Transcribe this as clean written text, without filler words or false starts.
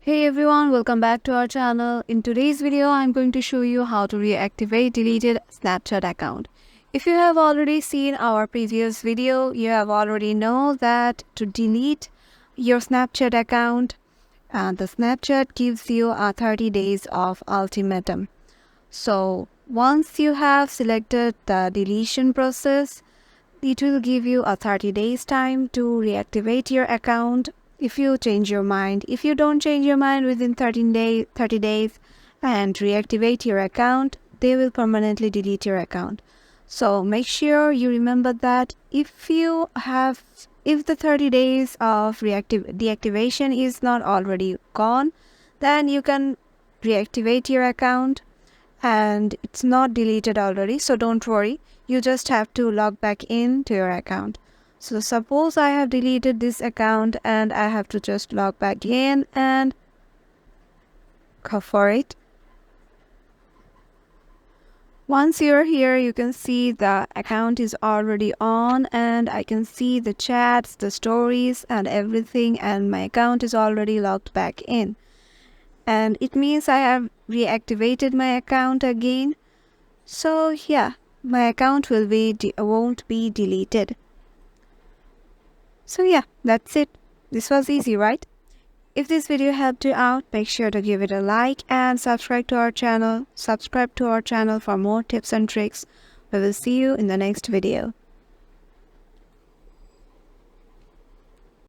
Hey everyone, welcome back to our channel. In today's video, I'm going to show you how to reactivate deleted Snapchat account. If you have already seen our previous video, you have already know that to delete your Snapchat account, the Snapchat gives you a 30 days of ultimatum. So once you have selected the deletion process, it will give you a 30 days time to reactivate your account. If you change your mind, if you don't change your mind within 30 days and reactivate your account, they will permanently delete your account. So make sure you remember that if the 30 days of deactivation is not already gone, then you can reactivate your account and it's not deleted already, so don't worry. You just have to log back in to your account. So suppose I have deleted this account and I have to just log back in and go for it. Once you're here, you can see the account is already on and I can see the chats, the stories and everything, and my account is already logged back in. And it means I have reactivated my account again. So yeah, my account won't be deleted. So yeah, that's it. This was easy, right? If this video helped you out, make sure to give it a like and subscribe to our channel. Subscribe to our channel for more tips and tricks. We will see you in the next video.